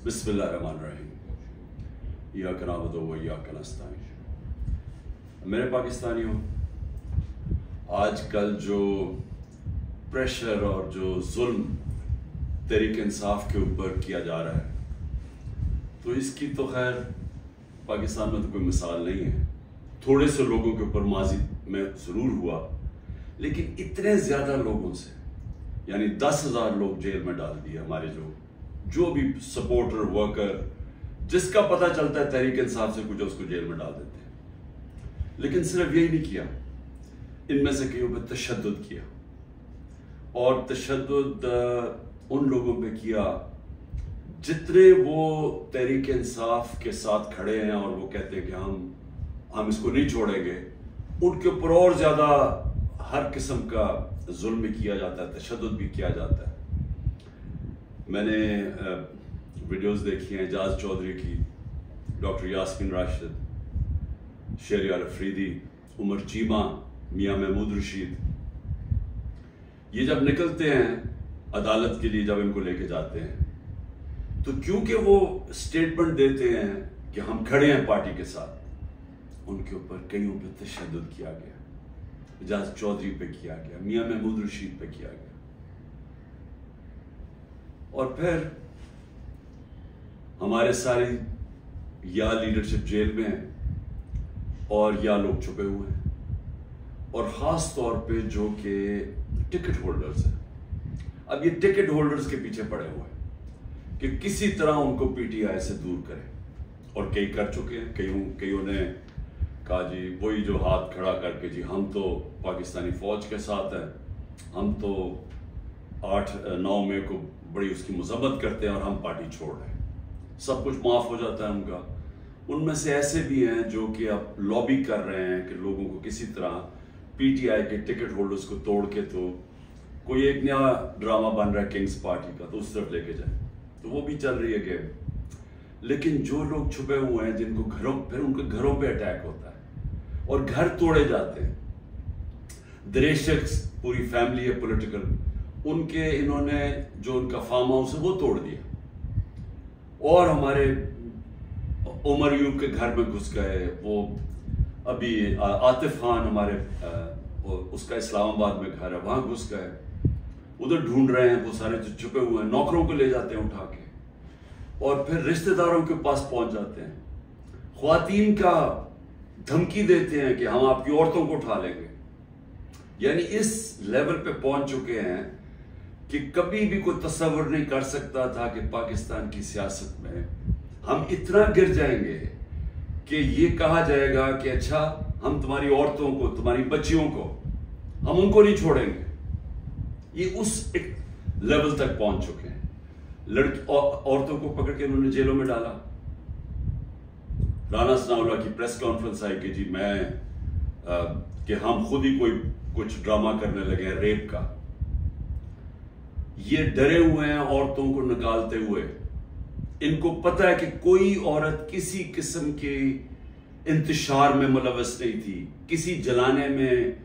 बिस्मिल्लाहिर्रहमानिर्रहीम। इय्याका नअबुदु व इय्याका नस्तईन। मेरे पाकिस्तानियों, आजकल जो प्रेशर और जो जुल्म तहरीक इंसाफ के ऊपर किया जा रहा है, तो इसकी तो खैर पाकिस्तान में तो कोई मिसाल नहीं है। थोड़े से लोगों के ऊपर माजी में ज़रूर हुआ, लेकिन इतने ज़्यादा लोगों से, यानी 10,000 लोग जेल में डाल दिए। हमारे जो भी सपोर्टर वर्कर जिसका पता चलता है तहरीक इंसाफ से कुछ, उसको जेल में डाल देते हैं। लेकिन सिर्फ यही नहीं किया, इनमें से कईयों पे तशद्दुद किया, और तशद्दुद उन लोगों पे किया जितने वो तहरीक इंसाफ के साथ खड़े हैं और वो कहते हैं कि हम इसको नहीं छोड़ेंगे, उनके ऊपर और ज्यादा हर किस्म का जुल्म भी किया जाता है, तशद्दुद भी किया जाता है। मैंने वीडियोस देखी हैं एजाज चौधरी की, डॉक्टर यास्मीन राशिद, शहरियार अफरीदी, उमर चीमा, मियां महमूद रशीद। ये जब निकलते हैं अदालत के लिए, जब इनको लेके जाते हैं, तो क्योंकि वो स्टेटमेंट देते हैं कि हम खड़े हैं पार्टी के साथ, उनके ऊपर कईयों पे तशद्दुद किया गया। एजाज चौधरी पे किया गया, मियां महमूद रशीद पे किया गया, और फिर हमारे सारी या लीडरशिप जेल में है और या लोग छुपे हुए हैं, और ख़ास तौर पे जो कि टिकट होल्डर्स हैं। अब ये टिकट होल्डर्स के पीछे पड़े हुए हैं कि किसी तरह उनको पीटीआई से दूर करें, और कई कर चुके हैं। कईयों ने कहा जी वही जो हाथ खड़ा करके, जी हम तो पाकिस्तानी फ़ौज के साथ हैं, हम तो 8-9 मई को बड़ी उसकी मजम्मत करते हैं और हम पार्टी छोड़ रहे हैं, सब कुछ माफ़ हो जाता है उनका। उनमें से ऐसे भी हैं जो कि अब लॉबी कर रहे हैं कि लोगों को किसी तरह पीटीआई के टिकट होल्डर्स को तोड़ के तो कोई एक नया ड्रामा बन रहा है किंग्स पार्टी का, तो उस तरफ लेके जाए, तो वो भी चल रही है गेम। लेकिन जो लोग छुपे हुए हैं, जिनको फिर उनके घरों पे अटैक होता है और घर तोड़े जाते हैं। दरेशक्स पूरी फैमिली है पॉलिटिकल, उनके इन्होंने जो उनका फार्म हाउस है वो तोड़ दिया, और हमारे उमर यूब के घर में घुस गए। वो अभी आतिफ खान हमारे उसका इस्लामाबाद में घर है, वहां घुस गए, उधर ढूंढ रहे हैं। वो सारे जो छुपे हुए हैं, नौकरों को ले जाते हैं उठा के, और फिर रिश्तेदारों के पास पहुंच जाते हैं। ख्वातीन का धमकी देते हैं कि हम आपकी औरतों को उठा लेंगे। यानी इस लेवल पे पहुंच चुके हैं कि कभी भी कोई तस्वर नहीं कर सकता था कि पाकिस्तान की सियासत में हम इतना गिर जाएंगे कि ये कहा जाएगा कि अच्छा, हम तुम्हारी औरतों को, तुम्हारी बच्चियों को, हम उनको नहीं छोड़ेंगे। ये उस एक लेवल तक पहुंच चुके हैं। औरतों को पकड़ के उन्होंने जेलों में डाला। राना सनाउल्लाह की प्रेस कॉन्फ्रेंस आई कि जी कि हम खुद ही कोई कुछ ड्रामा करने लगे हैं रेप का। ये डरे हुए हैं औरतों को निकालते हुए। इनको पता है कि कोई औरत किसी किस्म के इंतशार में मुलव्वस नहीं थी, किसी जलाने में।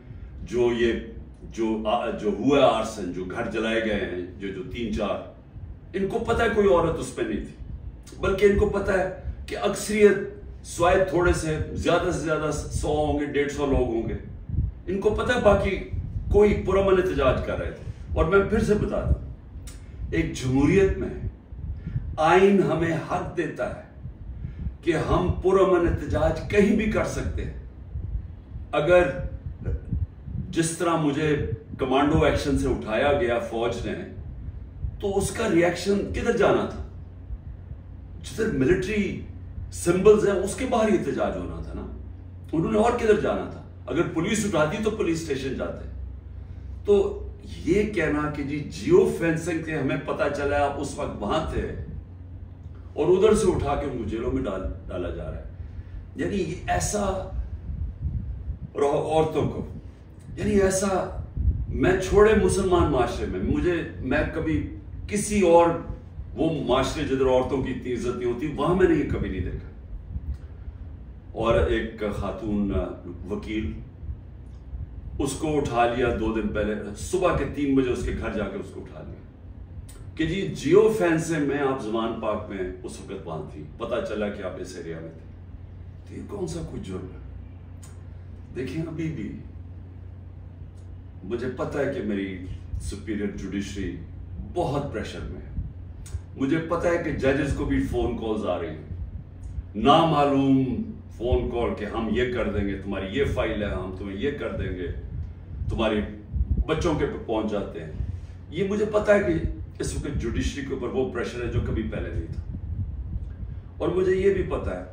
जो हुआ आर्सन, जो घर जलाए गए हैं, जो 3-4, इनको पता है कोई औरत उस पर नहीं थी। बल्कि इनको पता है कि अक्सरियत स्वायद थोड़े से ज्यादा 100 होंगे, 150 लोग होंगे। इनको पता है बाकी कोई पुरअमन एहतजाज कर रहे थे। और मैं फिर से बता दूं, एक जमहूरियत में आइन हमें हक देता है कि हम पुरअमन एहतजाज कहीं भी कर सकते हैं। अगर जिस तरह मुझे कमांडो एक्शन से उठाया गया फौज ने, तो उसका रिएक्शन किधर जाना था? जिधर मिलिट्री सिंबल्स हैं उसके बाहर ही एहतजाज होना था ना। उन्होंने और किधर जाना था? अगर पुलिस उठाती तो पुलिस स्टेशन जाते। तो ये कहना कि जी जियो फेंसिंग थे, हमें पता चला आप उस वक्त वहां थे, और उधर से उठा के उनको जेलों में डाला जा रहा है। यानी ऐसा औरतों को, यानी ऐसा, मैं छोड़े मुसलमान माशरे में, मैं कभी किसी और वो माशरे जिधर औरतों की इतनी इज्जत नहीं होती, वहां मैंने ये कभी नहीं देखा। और एक खातून वकील, उसको उठा लिया 2 दिन पहले, सुबह के 3 बजे उसके घर जाकर उसको उठा लिया। कि जी जियो फैन से मैं आप जमान पाक में उस वक्त वहां थी, पता चला कि आप इस एरिया में थे, तो ये कौन सा कुछ जुर्म है? देखिए अभी भी मुझे पता है कि मेरी सुपीरियर जुडिशरी बहुत प्रेशर में है, मुझे पता है कि जजेस को भी फोन कॉल्स आ रही हैं, नामालूम फोन कॉल कि हम ये कर देंगे, तुम्हारी ये फाइल है, हम तुम्हें ये कर देंगे, तुम्हारे बच्चों के पे पहुंच जाते हैं। ये मुझे पता है कि इस वक्त जुडिशरी के ऊपर वो प्रेशर है जो कभी पहले नहीं था, और मुझे ये भी पता है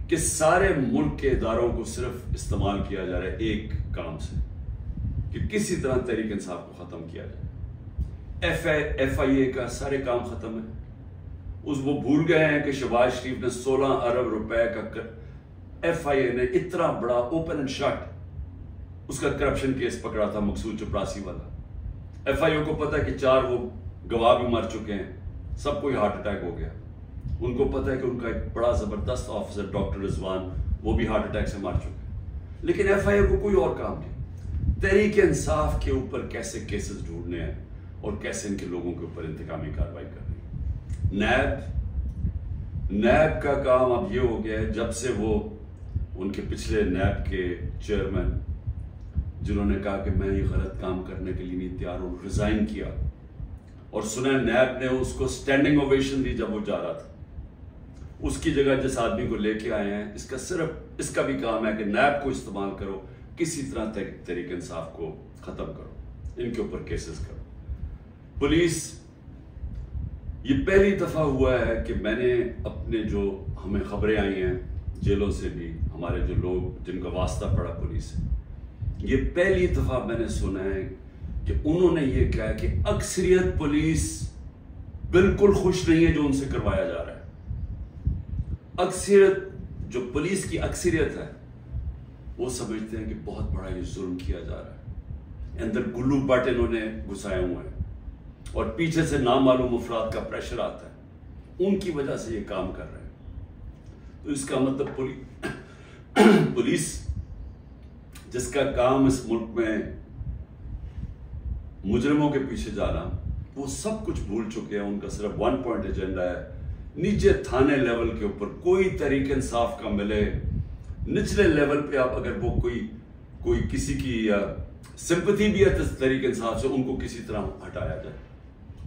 कि सारे मुल्क के इदारों को सिर्फ इस्तेमाल किया जा रहा है एक काम से, कि किसी तरह तहरीक इंसाफ को खत्म किया जाए। FIA का सारे काम खत्म है। वो भूल गए हैं कि शहबाज शरीफ ने 16 अरब रुपए का FIA ने इतना बड़ा ओपन एंड शट उसका करप्शन केस पकड़ा था, मकसूद चपरासी वाला। FIA को पता है कि 4 वो गवाह भी मर चुके हैं, सबको हार्ट अटैक हो गया। उनको पता है कि उनका एक बड़ा जबरदस्त ऑफिसर डॉक्टर रिजवान, वो भी हार्ट अटैक से मर चुके। लेकिन FIA को कोई और काम नहीं, तहरीक इंसाफ के ऊपर कैसे केसेस ढूंढने हैं और कैसे इनके लोगों के ऊपर इंतकामी कार्रवाई करनी है। नैब का काम अब ये हो गया है, जब से वो उनके पिछले नैब के चेयरमैन जिन्होंने कहा कि मैं ये गलत काम करने के लिए नहीं तैयार हूं, रिजाइन किया, और सुना नैब ने उसको स्टैंडिंग ओवेशन दी जब वो जा रहा था। उसकी जगह जिस आदमी को लेके आए हैं, इसका भी काम है कि नैब को इस्तेमाल करो, किसी तरह तहरीक इंसाफ को खत्म करो, इनके ऊपर केसेस करो। पुलिस, ये पहली दफा हुआ है कि मैंने अपने जो हमें खबरें आई हैं जेलों से भी, हमारे जो लोग जिनका वास्ता पड़ा पुलिस से, ये पहली दफा मैंने सुना है कि उन्होंने ये कहा कि अक्सरियत पुलिस बिल्कुल खुश नहीं है जो उनसे करवाया जा रहा है। अक्सरियत, जो पुलिस की अक्सरियत है, वो समझते हैं कि बहुत बड़ा ये जुल्म किया जा रहा है, अंदर गुल्लू बट इन्होंने घुसाए हुए हैं, और पीछे से नामालूम अफराद का प्रेशर आता है, उनकी वजह से ये काम कर रहे हैं। तो इसका मतलब पुलिस जिसका काम इस मुल्क में मुजरिमों के पीछे जाना, वो सब कुछ भूल चुके हैं। उनका सिर्फ 1 पॉइंट एजेंडा है, नीचे थाने लेवल के ऊपर कोई तरीक इंसाफ का मिले, निचले लेवल पे आप अगर वो कोई किसी की सिंपैथी भी है तरीक इंसाफ से, उनको किसी तरह हटाया जाए,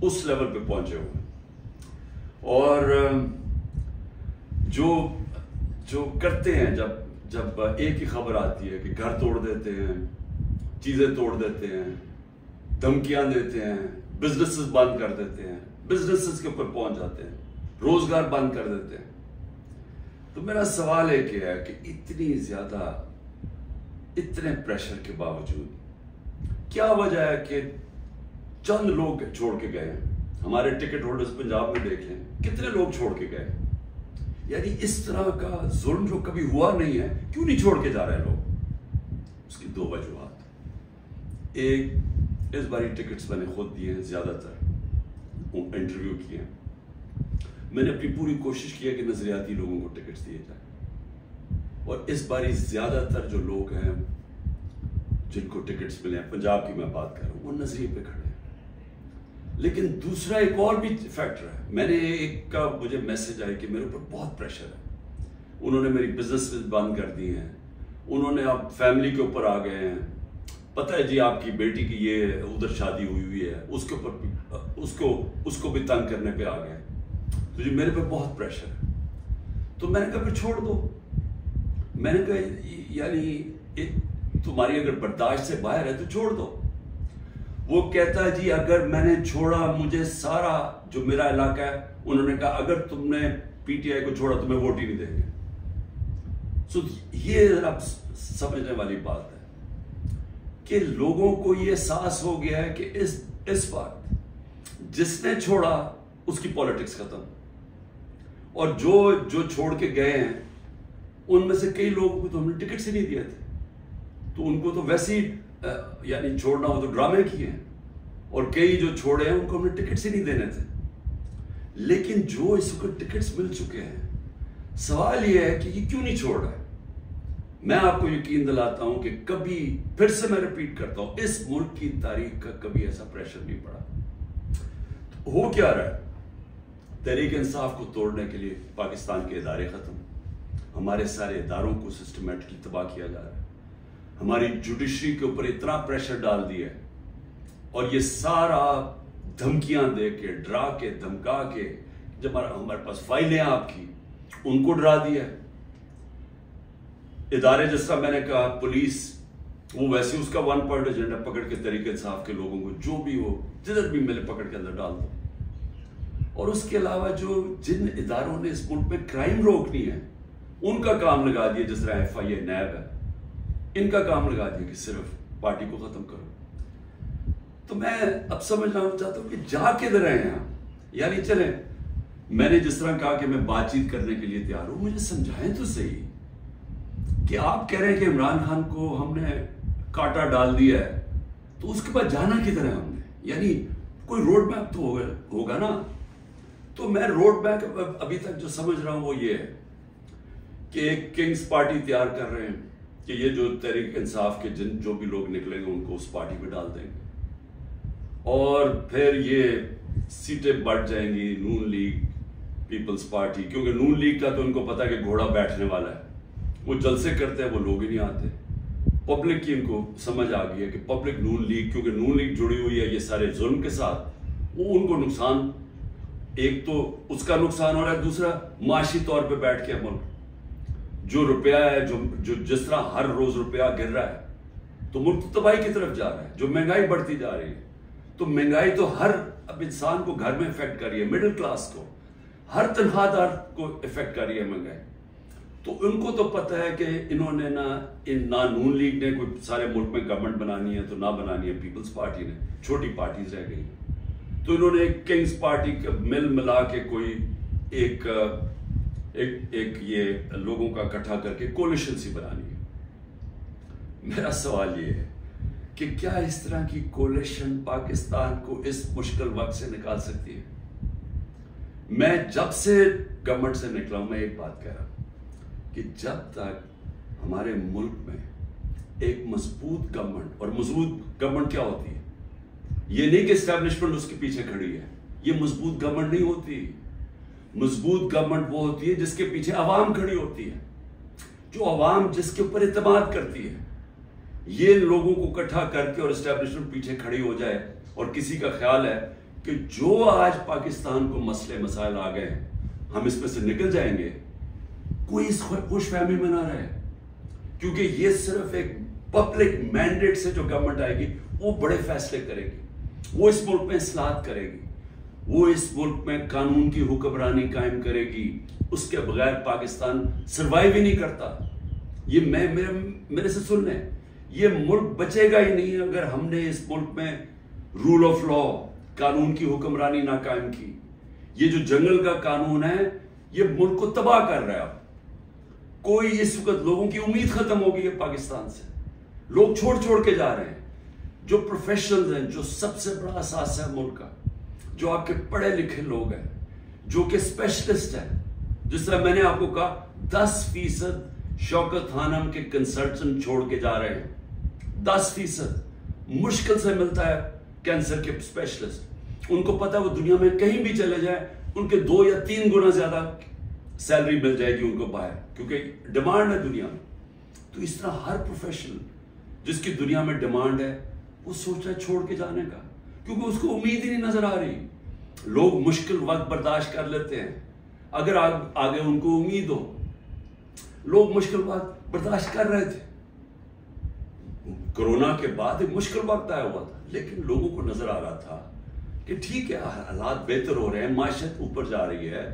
उस लेवल पे पहुंचे हुए। और जो करते हैं, जब एक ही खबर आती है कि घर तोड़ देते हैं, चीजें तोड़ देते हैं, धमकियां देते हैं, बिजनेसेस बंद कर देते हैं, बिजनेसेस के ऊपर पहुंच जाते हैं, रोजगार बंद कर देते हैं, तो मेरा सवाल एक है कि इतने प्रेशर के बावजूद क्या वजह है कि चंद लोग छोड़ के गए हैं? हमारे टिकट होल्डर्स पंजाब में देख लें, कितने लोग छोड़ के गए। यानी इस तरह का जुल्म जो कभी हुआ नहीं है, क्यों नहीं छोड़ के जा रहे हैं लोग? उसकी 2 वजूहात। एक, इस बारी टिकट्स मैंने खुद दिए हैं, ज्यादातर इंटरव्यू किए हैं, मैंने अपनी पूरी कोशिश की है कि नजरियाती लोगों को टिकट्स दिए जाए, और इस बारी ज्यादातर जो लोग हैं जिनको टिकट्स मिले हैं, पंजाब की मैं बात कर रहा हूं, वो नजरिए पे खड़े हैं। लेकिन दूसरा एक और भी फैक्टर है। मैंने एक का मुझे मैसेज आया कि मेरे ऊपर बहुत प्रेशर है, उन्होंने मेरी बिजनेस बंद कर दी हैं, उन्होंने अब फैमिली के ऊपर आ गए हैं, पता है जी आपकी बेटी की ये उधर शादी हुई है, उसके ऊपर उसको भी तंग करने पे आ गए, तो जी मेरे पे बहुत प्रेशर है। तो मैंने कहा फिर छोड़ दो। मैंने कहा यानी तुम्हारी अगर बर्दाश्त से बाहर है तो छोड़ दो। वो कहता है जी अगर मैंने छोड़ा, मुझे सारा जो मेरा इलाका है, उन्होंने कहा अगर तुमने PTI को छोड़ा तुम्हें वोट ही नहीं देंगे। सो ये जरा समझने वाली बात है कि लोगों को ये एहसास हो गया है कि इस बार जिसने छोड़ा उसकी पॉलिटिक्स खत्म, और जो छोड़ के गए हैं उनमें से कई लोगों को तो हमने टिकट से नहीं दिए थे, तो उनको तो वैसे ही यानी छोड़ना हो तो ड्रामे किए हैं, और कई जो छोड़े हैं उनको हमने टिकट से नहीं देने थे। लेकिन जो इसको टिकट्स मिल चुके हैं, सवाल यह है कि ये क्यों नहीं छोड़ रहा है। मैं आपको यकीन दिलाता हूं कि कभी, फिर से मैं रिपीट करता हूं, इस मुल्क की तारीख का कभी ऐसा प्रेशर नहीं पड़ा। हो क्या रहा है? तहरीक इंसाफ को तोड़ने के लिए पाकिस्तान के इदारे खत्म, हमारे सारे इदारों को सिस्टमेटिकली तबाह किया जा रहा है, हमारी जुडिशरी के ऊपर इतना प्रेशर डाल दिया है, और ये सारा धमकियां दे के, डरा के, धमका के, जब हमारे पास फाइलें आपकी, उनको डरा दिया है। इदारे जिस तरह मैंने कहा, पुलिस, वो वैसे उसका वन पॉइंट एजेंडा पकड़ के तरीके इंसाफ के लोगों को जो भी हो, जिधर भी मिले, पकड़ के अंदर डाल दो। और उसके अलावा जो जिन इदारों ने इस मुल्क में क्राइम रोकनी है, उनका काम लगा दिया, जिस तरह FIA, नैब है, इनका काम लगा दिया कि सिर्फ पार्टी को खत्म करो। तो मैं अब समझना चाहता हूं कि जा किधर रहे हैं आप? यानी चले, मैंने जिस तरह कहा कि मैं बातचीत करने के लिए तैयार हूं, मुझे समझाएं तो सही कि आप कह रहे हैं कि इमरान खान को हमने कांटा डाल दिया है, तो उसके बाद जाना किधर है हमने? यानी कोई रोड मैप तो होगा ना। तो मैं रोड मैप अभी तक जो समझ रहा हूं वो ये है कि एक किंग्स पार्टी तैयार कर रहे हैं कि ये जो तहरीक इंसाफ के जो भी लोग निकलेंगे उनको उस पार्टी में डाल देंगे, और फिर ये सीटें बढ़ जाएंगी, नून लीग, पीपल्स पार्टी, क्योंकि नून लीग का तो उनको पता है कि घोड़ा बैठने वाला है, वो जलसे करते हैं, वो लोग ही नहीं आते। पब्लिक की इनको समझ आ गई है कि पब्लिक नून लीग, क्योंकि नून लीग जुड़ी हुई है ये सारे जुल्म के साथ, वो उनको नुकसान, एक तो उसका नुकसान हो रहा है, दूसरा माशी तौर पे बैठ के मुल्क जो रुपया है, जो जिस तरह हर रोज रुपया गिर रहा है, तो मुल्क तो तबाही की तरफ जा रहा है। जो महंगाई बढ़ती जा रही है, तो महंगाई तो हर अब इंसान को घर में इफेक्ट कर रही है, मिडिल क्लास को, हर तनख्वाहदार को इफेक्ट कर रही है महंगाई। तो उनको तो पता है कि इन्होंने ना नून लीग ने कोई सारे मुल्क में गवर्नमेंट बनानी है, तो ना बनानी है पीपल्स पार्टी ने, छोटी पार्टीज रह गई, तो इन्होंने एक किंग्स पार्टी का मिल मिला के कोई एक ये लोगों का इकट्ठा करके कोलिशन सी बनानी है। मेरा सवाल ये है कि क्या इस तरह की कोलिशन पाकिस्तान को इस मुश्किल वक्त से निकाल सकती है? मैं जब से गवर्नमेंट से निकला हूं, मैं एक बात कह रहा हूं कि जब तक हमारे मुल्क में एक मजबूत गवर्नमेंट, और मजबूत गवर्नमेंट क्या होती है, ये नहीं कि एस्टैब्लिशमेंट उसके पीछे खड़ी है, ये मजबूत गवर्नमेंट नहीं होती। मजबूत गवर्नमेंट वो होती है जिसके पीछे आवाम खड़ी होती है, जो आवाम जिसके ऊपर इत्तेमाद करती है। ये लोगों को इकट्ठा करके और एस्टैब्लिशमेंट पीछे खड़ी हो जाए, और किसी का ख्याल है कि जो आज पाकिस्तान को मसले मसाइल आ गए हम इसमें से निकल जाएंगे, कोई इस खुशफहमी में ना रहे, क्योंकि ये सिर्फ एक पब्लिक मैंडेट से जो गवर्नमेंट आएगी वो बड़े फैसले करेगी, वो इस मुल्क में इस्लाहत करेगी, वो इस मुल्क में कानून की हुक्मरानी कायम करेगी। उसके बगैर पाकिस्तान सर्वाइव ही नहीं करता। ये मेरे से सुन लें, ये मुल्क बचेगा ही नहीं अगर हमने इस मुल्क में रूल ऑफ लॉ, कानून की हुक्मरानी ना कायम की। ये जो जंगल का कानून है ये मुल्क को तबाह कर रहा है। अब कोई इस वक्त लोगों की उम्मीद खत्म हो गई है पाकिस्तान से, लोग छोड़ छोड़ के जा रहे हैं। जो प्रोफेशनल्स हैं, जो सबसे बड़ा असास है मुल्क का, जो आपके पढ़े लिखे लोग हैं, जो कि स्पेशलिस्ट हैं, जिस तरह मैंने आपको कहा 10% शौकत खानम के कंसल्टेंट छोड़ के जा रहे हैं। 10% मुश्किल से मिलता है कैंसर के स्पेशलिस्ट। उनको पता है वो दुनिया में कहीं भी चले जाए उनके 2 या 3 गुना ज्यादा सैलरी मिल जाएगी उनको बाहर, क्योंकि डिमांड है दुनिया में। तो इस तरह हर प्रोफेशनल जिसकी दुनिया में डिमांड है वो सोच रहा है छोड़ के जाने का, क्योंकि उसको उम्मीद ही नहीं नजर आ रही। लोग मुश्किल वक्त बर्दाश्त कर लेते हैं अगर आगे उनको उम्मीद हो। लोग मुश्किल वक्त बर्दाश्त कर रहे थे, कोरोना के बाद एक मुश्किल वक्त आया हुआ था, लेकिन लोगों को नजर आ रहा था कि ठीक है, हालात बेहतर हो रहे हैं, माशत ऊपर जा रही है,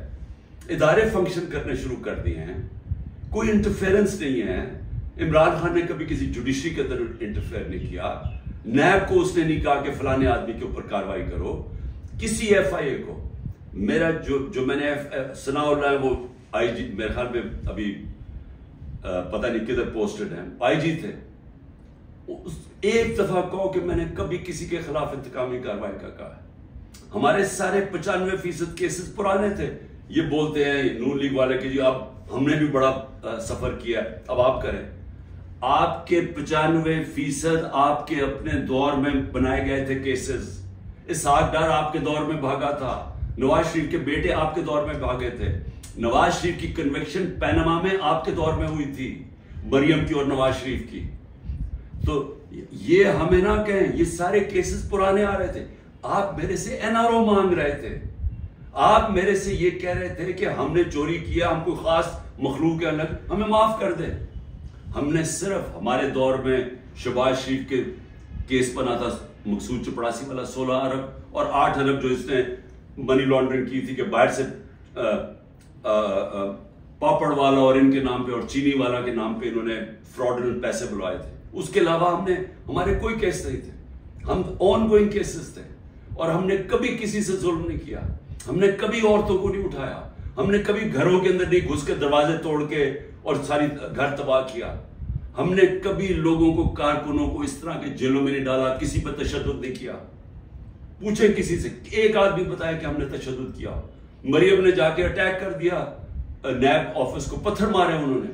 इदारे फंक्शन करने शुरू कर दिए हैं, कोई इंटरफेरेंस नहीं है। इमरान खान ने कभी किसी जुडिशरी के अंदर इंटरफेयर नहीं किया, नैब को उसने नहीं कहा कि फलाने आदमी के ऊपर कार्रवाई करो, किसी FIA को। मेरा जो मैंने सनाउल्लाह है वो IG, मेरे ख्याल में अभी पता नहीं किधर पोस्टेड है, IG थे। एक दफा कहो कि मैंने कभी किसी के खिलाफ इंतकामी कार्रवाई का कहा। हमारे सारे 95% केसेस पुराने थे। ये बोलते हैं नून लीग वाले कि जी अब हमने भी बड़ा सफर किया, अब आप करें। आपके 95% आपके अपने दौर में बनाए गए थे केसेस। इसहाक डार आपके दौर में भागा था, नवाज शरीफ के बेटे आपके दौर में भागे थे, नवाज शरीफ की कन्विक्शन पैनामा में आपके दौर में हुई थी, मरियम की और नवाज शरीफ की। तो ये हमें ना कहें, ये सारे केसेस पुराने आ रहे थे। आप मेरे से एनआरओ मांग रहे थे, आप मेरे से ये कह रहे थे कि हमने चोरी किया, हमको खास मखलूक है अलग, हमें माफ कर दे। हमने सिर्फ हमारे दौर में शहबाज शरीफ के केस बना था, मकसूद चपड़ासी वाला 16 अरब और 8 अरब जो इसने मनी लॉन्ड्रिंग की थी कि बाहर से पापड़ वाला और इनके नाम पे और चीनी वाला के नाम पे इन्होंने फ्रॉडुलेंट पैसे बुलवाए थे। उसके अलावा हमारे कोई केस नहीं थे, हम ऑन गोइंग केसेस थे और हमने कभी किसी से जुल्म नहीं किया, हमने कभी औरतों को नहीं उठाया, हमने कभी घरों के अंदर नहीं घुस के दरवाजे तोड़ के और सारी घर तबाह किया, हमने कभी लोगों को, कारकुनों को इस तरह के जेलों में नहीं डाला, किसी पर तशद्दुद नहीं किया। पूछे किसी से, एक आदमी बताया कि हमने तशद्दुद किया। मरियम ने जाके अटैक कर दिया नैब ऑफिस को, पत्थर मारे उन्होंने,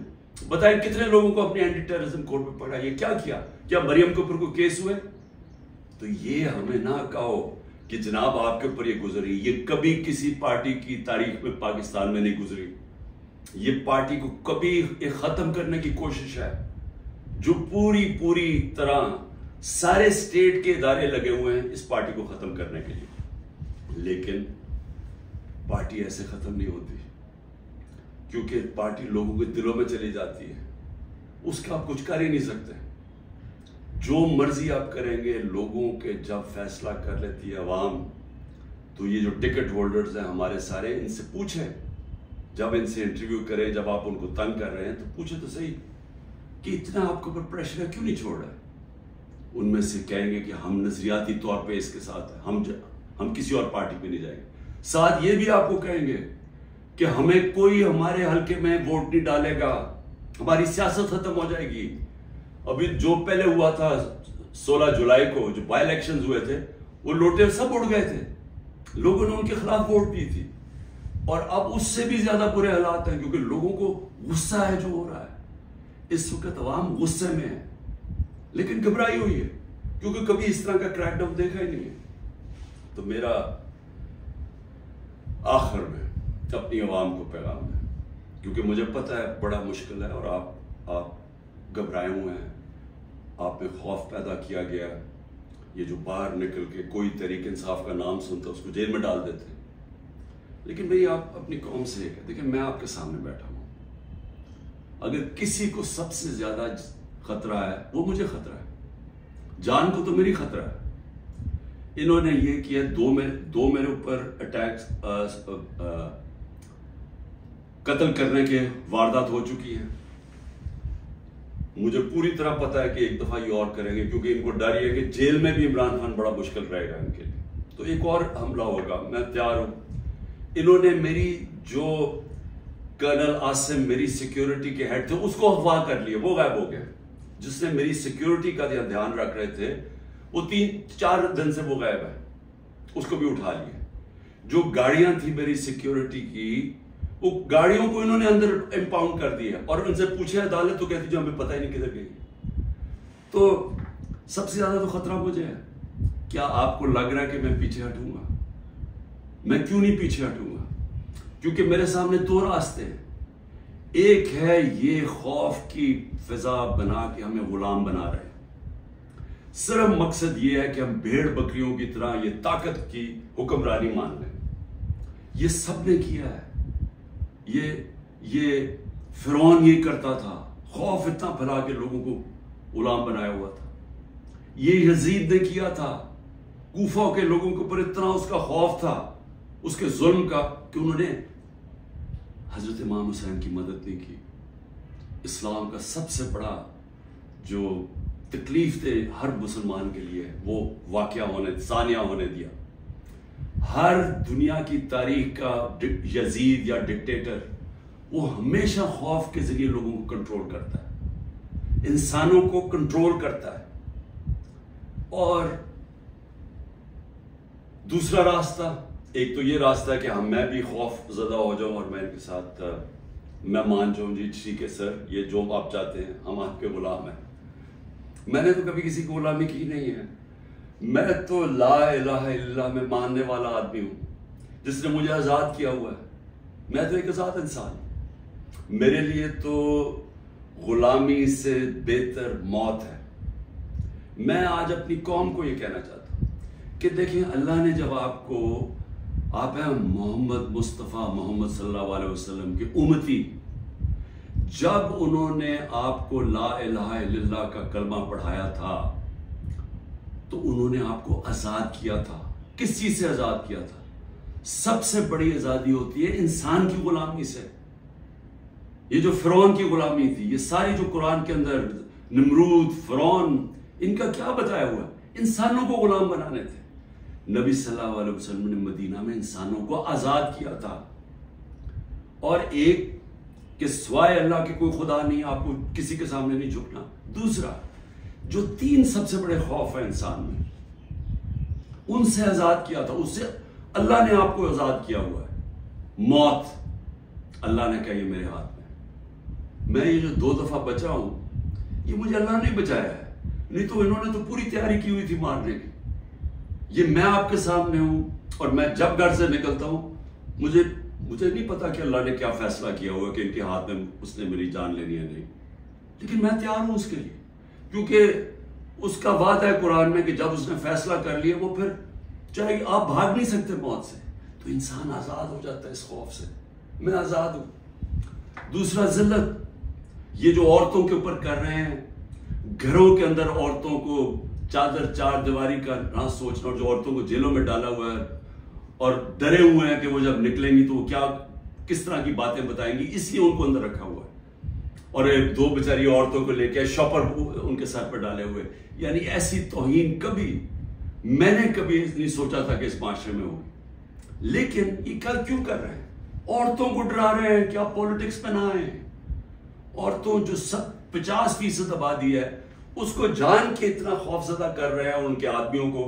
बताया कितने लोगों को अपने एंटी टेररिज्म कोर्ट में पकड़ा, ये क्या किया? क्या मरियम के ऊपर कोई केस हुए? तो ये हमें ना कहो कि जनाब आपके ऊपर ये गुजरी, ये कभी किसी पार्टी की तारीख में पाकिस्तान में नहीं गुजरी। ये पार्टी को कभी एक खत्म करने की कोशिश है, जो पूरी तरह सारे स्टेट के इदारे लगे हुए हैं इस पार्टी को खत्म करने के लिए। लेकिन पार्टी ऐसे खत्म नहीं होती, क्योंकि पार्टी लोगों के दिलों में चली जाती है, उसका आप कुछ कर ही नहीं सकते। जो मर्जी आप करेंगे, लोगों के जब फैसला कर लेती है अवाम, तो ये जो टिकट होल्डर्स हैं हमारे सारे, इनसे पूछें, जब इनसे इंटरव्यू करें, जब आप उनको तंग कर रहे हैं तो पूछे तो सही कि इतना आपके ऊपर प्रेशर है, क्यों नहीं छोड़ रहे? उनमें से कहेंगे कि हम नजरियाती तौर पे इसके साथ हैं, हम किसी और पार्टी पे नहीं जाएंगे। साथ ये भी आपको कहेंगे कि हमें कोई हमारे हल्के में वोट नहीं डालेगा, हमारी सियासत खत्म हो जाएगी। अभी जो पहले हुआ था 16 जुलाई को जो बाई इलेक्शंस हुए थे, वो लोटे सब उड़ गए थे, लोगों ने उनके खिलाफ वोट दी थी। और अब उससे भी ज्यादा बुरे हालात हैं, क्योंकि लोगों को गुस्सा है जो हो रहा है। इस वक्त अवाम गुस्से में है, लेकिन घबराई हुई है, क्योंकि कभी इस तरह का क्रैकडाउन देखा ही नहीं है। तो मेरा आखिर में अपनी आवाम को पैगाम है, क्योंकि मुझे पता है बड़ा मुश्किल है और आप घबराए हुए हैं, आप में खौफ पैदा किया गया। ये जो बाहर निकल के कोई तहरीक इंसाफ का नाम सुनता उसको जेल में डाल देते हैं। लेकिन भाई आप अपनी कौम से एक है, देखिए मैं आपके सामने बैठा हूं, अगर किसी को सबसे ज्यादा खतरा है वो मुझे खतरा है, जान को तो मेरी खतरा है। इन्होंने ये किया, दो मेरे ऊपर अटैक्स, कत्ल करने के वारदात हो चुकी है। मुझे पूरी तरह पता है कि एक दफा ये और करेंगे, क्योंकि इनको डर है कि जेल में भी इमरान खान बड़ा मुश्किल रहेगा इनके लिए, तो एक और हमला होगा, मैं तैयार हूं। इन्होंने मेरी जो कर्नल आसिम मेरी सिक्योरिटी के हेड थे उसको अगवा कर लिया, वो गायब हो गया। जिसने मेरी सिक्योरिटी का ध्यान रख रहे थे वो 3-4 दिन से वो गायब है, उसको भी उठा लिया। जो गाड़ियां थी मेरी सिक्योरिटी की, वो गाड़ियों को इन्होंने अंदर इंपाउंड कर दिया और उनसे पूछे अदालत, तो कहती जो हमें पता ही नहीं किधर गई। तो सबसे ज्यादा तो खतरा मुझे है। क्या आपको लग रहा है कि मैं पीछे हटूंगा? मैं क्यों नहीं पीछे हटूंगा? क्योंकि मेरे सामने 2 रास्ते हैं। एक है ये खौफ की फिजा बना के हमें गुलाम बना रहे हैं, सिर्फ मकसद ये है कि हम भेड़ बकरियों की तरह ये ताकत की हुक्मरानी मान लें। ये सबने किया है, ये फिरौन ये करता था, खौफ इतना फैला के लोगों को गुलाम बनाया हुआ था। ये यजीद ने किया था, कूफा के लोगों के ऊपर इतना उसका खौफ था उसके जुल्म का कि उन्होंने हजरत इमाम हुसैन की मदद नहीं की। इस्लाम का सबसे बड़ा जो तकलीफ थे हर मुसलमान के लिए, वो वाकया सानिया होने दिया। हर दुनिया की तारीख का यजीद या डिक्टेटर वो हमेशा खौफ के जरिए लोगों को कंट्रोल करता है, इंसानों को कंट्रोल करता है। और दूसरा रास्ता, एक तो ये रास्ता है कि मैं भी खौफ ज़दा हो जाऊं और मैं इनके साथ मैं मान जाऊं, जी ठीक है सर, ये जो आप चाहते हैं, हम आपके गुलाम हैं। मैंने तो कभी किसी की गुलामी की नहीं है। मैं तो ला इलाहा इल्लल्लाह में मानने वाला आदमी हूं, जिसने मुझे आजाद किया हुआ है। मैं तो एक आजाद इंसान हूं। मेरे लिए तो गुलामी से बेहतर मौत है। मैं आज अपनी कौम को यह कहना चाहता हूं कि देखिए, अल्लाह ने जब आप हैं मोहम्मद मुस्तफ़ा मोहम्मद सल्लल्लाहु अलैहि वसल्लम के उम्मती, जब उन्होंने आपको ला इलाहा इल्लल्लाह का कलमा पढ़ाया था तो उन्होंने आपको आजाद किया था। किस चीज से आजाद किया था? सबसे बड़ी आजादी होती है इंसान की गुलामी से। ये जो फिरौन की गुलामी थी, ये सारी जो कुरान के अंदर निमरूद, फिरौन, इनका क्या बताया हुआ है? इंसानों को गुलाम बनाने थे। नबी सल्लल्लाहु अलैहि वसल्लम ने मदीना में इंसानों को आजाद किया था। और एक कि सिवाय अल्लाह के कोई खुदा नहीं, आपको किसी के सामने नहीं झुकना। दूसरा, जो 3 सबसे बड़े खौफ है इंसान में, उनसे आजाद किया था। उससे अल्लाह ने आपको आजाद किया हुआ है। मौत, अल्लाह ने कहा ये मेरे हाथ में। मैं ये जो 2 दफा बचा हूं, ये मुझे अल्लाह ने बचाया है, नहीं तो इन्होंने तो पूरी तैयारी की हुई थी मारने की। ये मैं आपके सामने हूं, और मैं जब घर से निकलता हूं, मुझे नहीं पता कि अल्लाह ने क्या फैसला किया हुआ कि इनके हाथ में उसने मेरी जान लेनी है नहीं, लेकिन मैं तैयार हूं उसके लिए, क्योंकि उसका वादा है कुरान में कि जब उसने फैसला कर लिया, वो फिर चाहे आप भाग नहीं सकते मौत से। तो इंसान आजाद हो जाता है इस खौफ से, मैं आजाद हूं। दूसरा, जिल्लत, ये जो औरतों के ऊपर कर रहे हैं, घरों के अंदर औरतों को चादर चार दीवारी का ना सोचना, और जो औरतों को जेलों में डाला हुआ है और डरे हुए हैं कि वो जब निकलेंगी तो वो किस तरह की बातें बताएंगी, इसलिए उनको अंदर रखा हुआ है। और 2 बेचारी औरतों को लेकर शॉपर उनके सर पर डाले हुए। यानी ऐसी तौहीन मैंने कभी नहीं सोचा था कि इस माशरे में होगी। लेकिन ये कल क्यों कर रहे हैं? औरतों को डरा रहे हैं कि आप पॉलिटिक्स में ना आए। औरतों जो 50% आबादी है, उसको जान के इतना खौफजदा कर रहे हैं उनके आदमियों को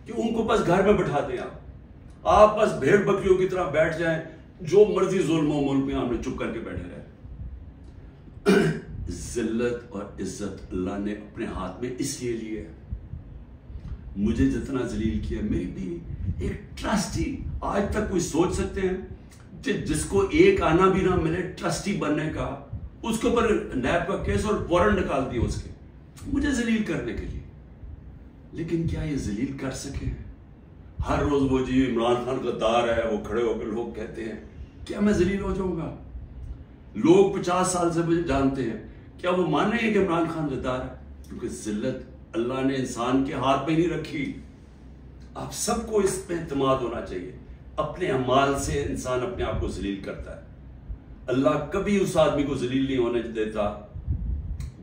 कि उनको बस घर में बैठा दें। आप बस भेड़ बकरियों की तरह बैठ जाएं, जो मर्जी जुल्म हो मुल्क में, हमने चुप करके बैठे रहे। जिल्लत और इज्जत अल्लाह ने अपने हाथ में इसलिए ली है। मुझे जितना जलील किया, मेरी भी एक ट्रस्टी, आज तक कोई सोच सकते हैं जिसको एक आना भी ना मिले ट्रस्टी बनने का, उसके ऊपर नैब का केस और वारंट निकाल दिया उसके, मुझे जलील करने के लिए। लेकिन क्या ये जलील कर सके? हर रोज वो जी इमरान खान गद्दार है, वो खड़े होकर लोग कहते हैं, क्या मैं जलील हो जाऊंगा? लोग 50 साल से मुझे जानते हैं, क्या वो मानेंगे कि इमरान खान गद्दार है? क्योंकि जिल्लत अल्लाह ने इंसान के हाथ में नहीं रखी। आप सबको इस पे एतमाद होना चाहिए। अपने अमाल से इंसान अपने आप को जलील करता है। अल्लाह कभी उस आदमी को जलील नहीं होने देता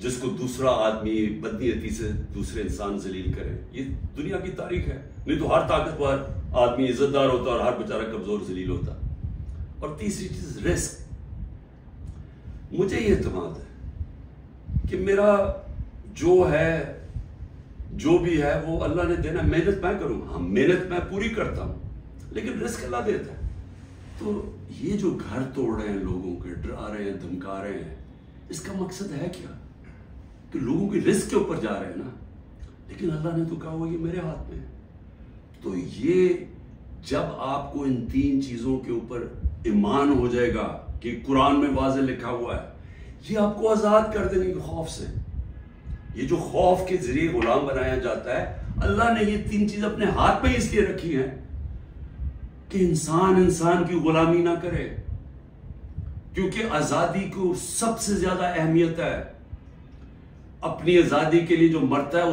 जिसको दूसरा आदमी बदनीयती से दूसरे इंसान जलील करे। ये दुनिया की तारीख है। नहीं तो हर ताकतवर आदमी इज्जतदार होता और हर बेचारा कमजोर जलील होता। और तीसरी चीज, रिस्क। मुझे ये एतमाद है कि मेरा जो भी है वो अल्लाह ने देना। मेहनत मैं करूंगा, हाँ मेहनत मैं पूरी करता हूं, लेकिन रिस्क अल्लाह देता है। तो ये जो घर तोड़ रहे हैं, लोगों के डरा रहे हैं, धमका रहे हैं, इसका मकसद है क्या? कि लोगों की रिस्क के ऊपर जा रहे हैं ना। लेकिन अल्लाह ने तो कहा हुआ ये मेरे हाथ में है। तो ये जब आपको इन 3 चीजों के ऊपर ईमान हो जाएगा कि कुरान में वाज़े लिखा हुआ है, ये आपको आजाद कर देने के खौफ से। ये जो खौफ के जरिए गुलाम बनाया जाता है, अल्लाह ने ये 3 चीज अपने हाथ में इसलिए रखी है कि इंसान की गुलामी ना करे। क्योंकि आजादी को सबसे ज्यादा अहमियत है। अपनी आजादी के लिए जो मरता है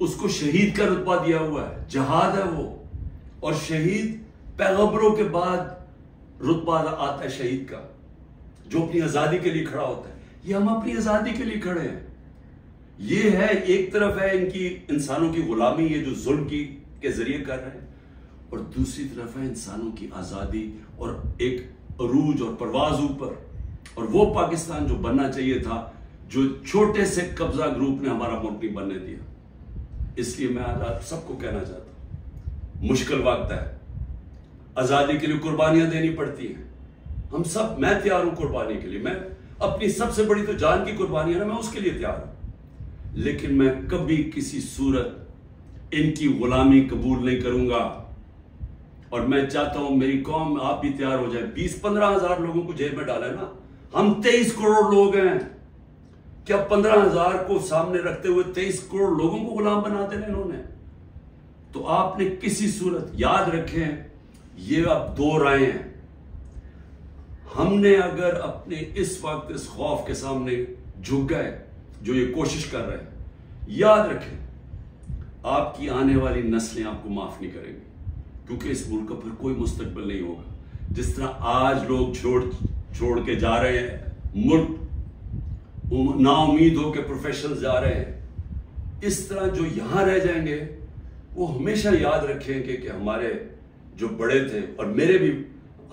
उसको शहीद का रुतबा दिया हुआ है, जहाद है वो। और शहीद पैगंबरों के बाद रुतबा आता है शहीद का, जो अपनी आजादी के लिए खड़ा होता है। ये हम अपनी आजादी के लिए खड़े हैं। ये है, एक तरफ है इनकी इंसानों की गुलामी, ये जो जुल्म के जरिए कर रहे हैं, और दूसरी तरफ है इंसानों की आजादी और एक अरूज और परवाज ऊपर। और वो पाकिस्तान जो बनना चाहिए था, जो छोटे से कब्जा ग्रुप ने हमारा मुल्क नहीं बनने दिया। इसलिए मैं आज आप सबको कहना चाहता हूं, मुश्किल वक्त है, आजादी के लिए कुर्बानियां देनी पड़ती हैं। हम सब, मैं तैयार हूं कुर्बानी के लिए। मैं अपनी सबसे बड़ी तो जान की कुर्बानी है ना, मैं उसके लिए तैयार हूं। लेकिन मैं कभी किसी सूरत इनकी गुलामी कबूल नहीं करूंगा। और मैं चाहता हूं मेरी कौम, आप भी तैयार हो जाए। 20-15 हजार लोगों को जेल में डाला है ना, हम 23 करोड़ लोग हैं। क्या 15,000 को सामने रखते हुए 23 करोड़ लोगों को गुलाम बना देना इन्होंने? तो आपने किसी सूरत याद रखें, ये अब 2 राहें हैं। हमने अगर अपने इस वक्त इस खौफ के सामने झुक गए, जो ये कोशिश कर रहे हैं, याद रखें आपकी आने वाली नस्लें आपको माफ नहीं करेंगी, क्योंकि इस मुल्क का फिर कोई मुस्तकबिल नहीं होगा। जिस तरह आज लोग छोड़ के जा रहे हैं, मुल्क नाउमीद होकर प्रोफेशनल जा रहे हैं, इस तरह जो यहां रह जाएंगे वो हमेशा याद रखेंगे कि हमारे जो बड़े थे, और मेरे भी,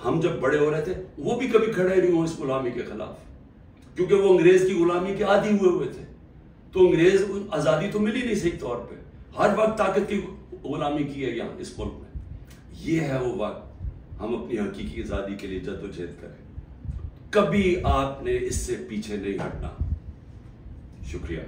हम जब बड़े हो रहे थे वो भी कभी खड़े नहीं हुए इस गुलामी के खिलाफ, क्योंकि वो अंग्रेज की गुलामी के आदी हुए थे। तो अंग्रेज आजादी तो मिली नहीं सही तौर पे, हर वक्त ताकत की गुलामी की है यहाँ इस मुल्क में। ये है वो वक्त हम अपनी हकीकी आजादी के लिए जद्दोजहद करें। कभी आपने इससे पीछे नहीं हटना। शुक्रिया।